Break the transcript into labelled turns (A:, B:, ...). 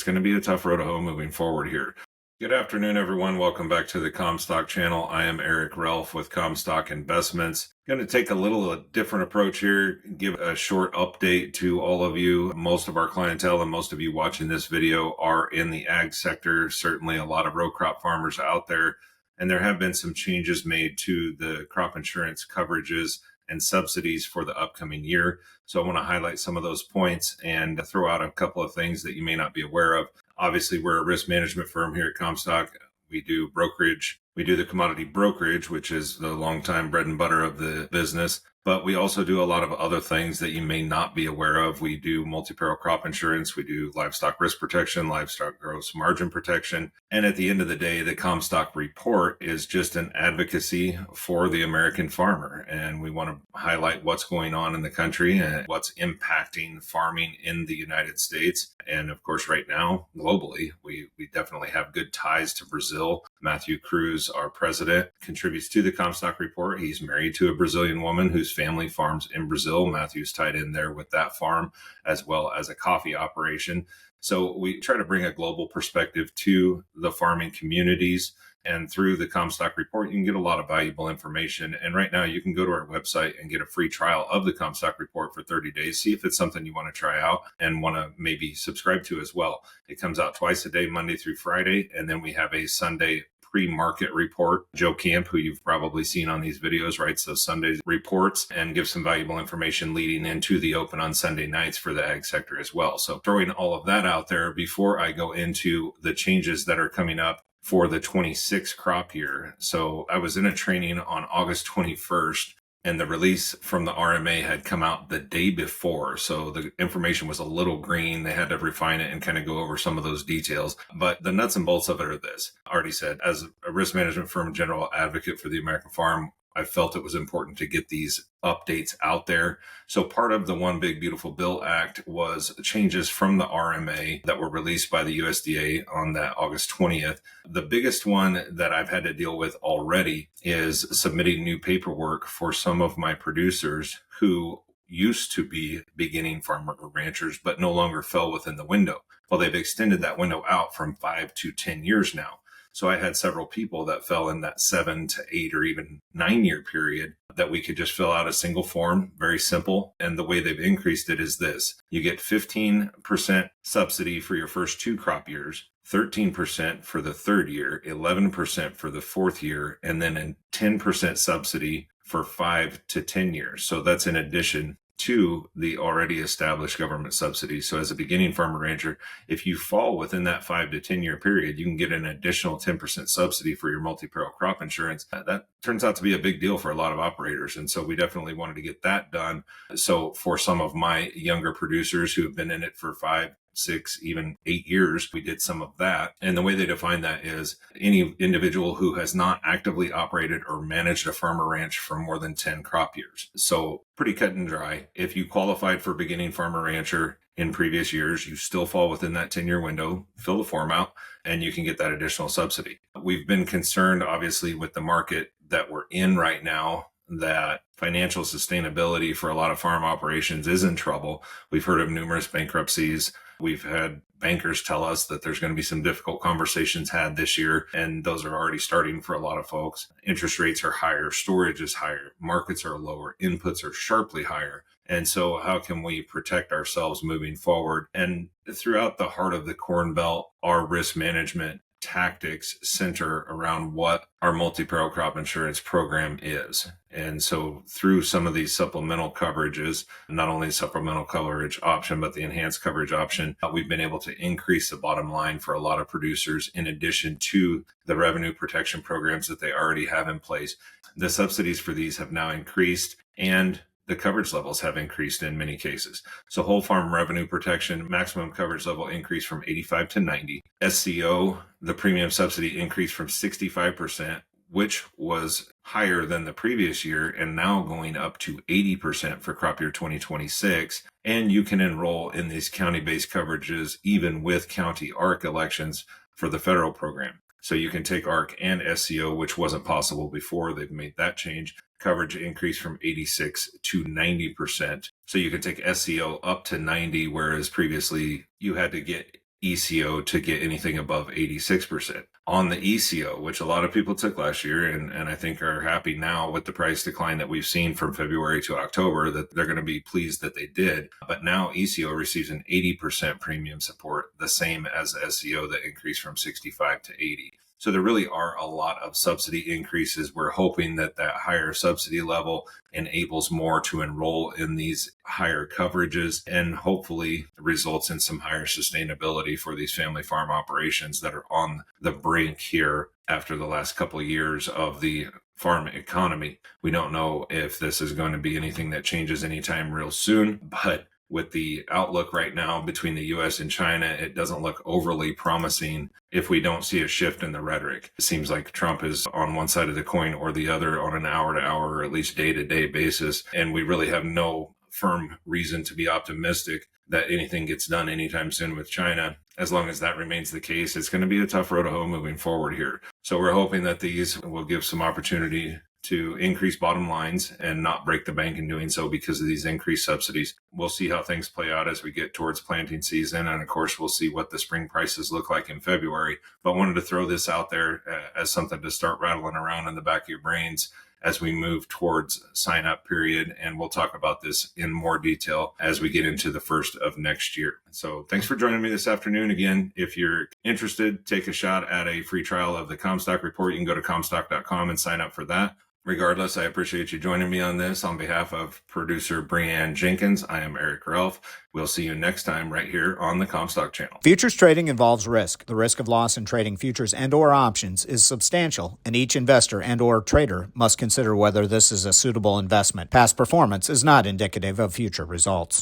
A: it's going to be a tough road to hoe moving forward here. Good afternoon, everyone. Welcome back to the CommStock channel. I am Eric Relph with CommStock Investments. Going to take a little different approach here, give a short update to all of you. Most of our clientele and most of you watching this video are in the ag sector, certainly a lot of row crop farmers out there. And there have been some changes made to the crop insurance coverages and subsidies for the upcoming year. So I want to highlight some of those points and throw out a couple of things that you may not be aware of. Obviously, we're a risk management firm here at CommStock. We do brokerage. We do the commodity brokerage, which is the longtime bread and butter of the business. But we also do a lot of other things that you may not be aware of. We do multi-peril crop insurance. We do livestock risk protection, livestock gross margin protection. And at the end of the day, the CommStock report is just an advocacy for the American farmer. And we want to highlight what's going on in the country and what's impacting farming in the United States. And of course, right now, globally, we definitely have good ties to Brazil. Matthew Cruz, our president, contributes to the CommStock report. He's married to a Brazilian woman whose family farms in Brazil. Matthew's tied in there with that farm, as well as a coffee operation. So we try to bring a global perspective to the farming communities. And through the CommStock report, you can get a lot of valuable information. And right now, you can go to our website and get a free trial of the CommStock report for 30 days. See if it's something you want to try out and want to maybe subscribe to as well. It comes out twice a day, Monday through Friday. And then we have a Sunday pre-market report. Joe Camp, who you've probably seen on these videos, writes those Sunday reports and gives some valuable information leading into the open on Sunday nights for the ag sector as well. So throwing all of that out there before I go into the changes that are coming up for the 26 crop year. So I was in a training on August 21st, and the release from the RMA had come out the day before. So the information was a little green. They had to refine it and kind of go over some of those details. But the nuts and bolts of it are this. I already said, as a risk management firm, general advocate for the American farm, I felt it was important to get these updates out there. So part of the One Big Beautiful Bill Act was changes from the RMA that were released by the USDA on that August 20th. The biggest one that I've had to deal with already is submitting new paperwork for some of my producers who used to be beginning farmer or ranchers, but no longer fell within the window. Well, they've extended that window out from 5 to 10 years now. So I had several people that fell in that 7 to 8 or even 9-year period that we could just fill out a single form, very simple. And the way they've increased it is this. You get 15% subsidy for your first 2 crop years, 13% for the third year, 11% for the fourth year, and then a 10% subsidy for 5 to 10 years. So that's in addition to the already established government subsidies. So as a beginning farmer rancher, if you fall within that 5 to 10 year period, you can get an additional 10% subsidy for your multi-peril crop insurance. That turns out to be a big deal for a lot of operators. And so we definitely wanted to get that done. So for some of my younger producers who have been in it for 5, 6, even 8 years, we did some of that. And the way they define that is any individual who has not actively operated or managed a farm or ranch for more than 10 crop years. So pretty cut and dry. If you qualified for beginning farmer rancher in previous years, you still fall within that 10-year window, fill the form out, and you can get that additional subsidy. We've been concerned, obviously, with the market that we're in right now, that financial sustainability for a lot of farm operations is in trouble. We've heard of numerous bankruptcies. We've had bankers tell us that there's going to be some difficult conversations had this year, and those are already starting for a lot of folks. Interest rates are higher, storage is higher, markets are lower, inputs are sharply higher. And so how can we protect ourselves moving forward? And throughout the heart of the Corn Belt, our risk management tactics center around what our multi-peril crop insurance program is. And so through some of these supplemental coverages, not only the supplemental coverage option, but the enhanced coverage option, we've been able to increase the bottom line for a lot of producers in addition to the revenue protection programs that they already have in place. The subsidies for these have now increased, and the coverage levels have increased in many cases. So whole farm revenue protection, maximum coverage level increased from 85 to 90. SCO, the premium subsidy increased from 65%, which was higher than the previous year, and now going up to 80% for crop year 2026. And you can enroll in these county-based coverages, even with county ARC elections for the federal program. So you can take ARC and SCO, which wasn't possible before. They've made that change. Coverage increased from 86 to 90%. So you can take SCO up to 90, whereas previously you had to get ECO to get anything above 86%. On the ECO, which a lot of people took last year and I think are happy now with the price decline that we've seen from February to October, that they're going to be pleased that they did. But now ECO receives an 80% premium support, the same as SEO that increased from 65 to 80. So there really are a lot of subsidy increases. We're hoping that that higher subsidy level enables more to enroll in these higher coverages and hopefully results in some higher sustainability for these family farm operations that are on the brink here after the last couple of years of the farm economy. We don't know if this is going to be anything that changes anytime real soon, but with the outlook right now between the US and China, it doesn't look overly promising if we don't see a shift in the rhetoric. It seems like Trump is on one side of the coin or the other on an hour-to-hour or at least day-to-day basis, and we really have no firm reason to be optimistic that anything gets done anytime soon with China. As long as that remains the case, it's going to be a tough road to hoe moving forward here. So we're hoping that these will give some opportunity to increase bottom lines and not break the bank in doing so because of these increased subsidies. We'll see how things play out as we get towards planting season. And of course, we'll see what the spring prices look like in February. But wanted to throw this out there as something to start rattling around in the back of your brains as we move towards sign up period. And we'll talk about this in more detail as we get into the first of next year. So thanks for joining me this afternoon. Again, if you're interested, take a shot at a free trial of the CommStock report. You can go to commstock.com and sign up for that. Regardless, I appreciate you joining me on this. On behalf of producer Brianne Jenkins, I am Eric Relph. We'll see you next time right here on the CommStock channel.
B: Futures trading involves risk. The risk of loss in trading futures and/or options is substantial, and each investor and/or trader must consider whether this is a suitable investment. Past performance is not indicative of future results.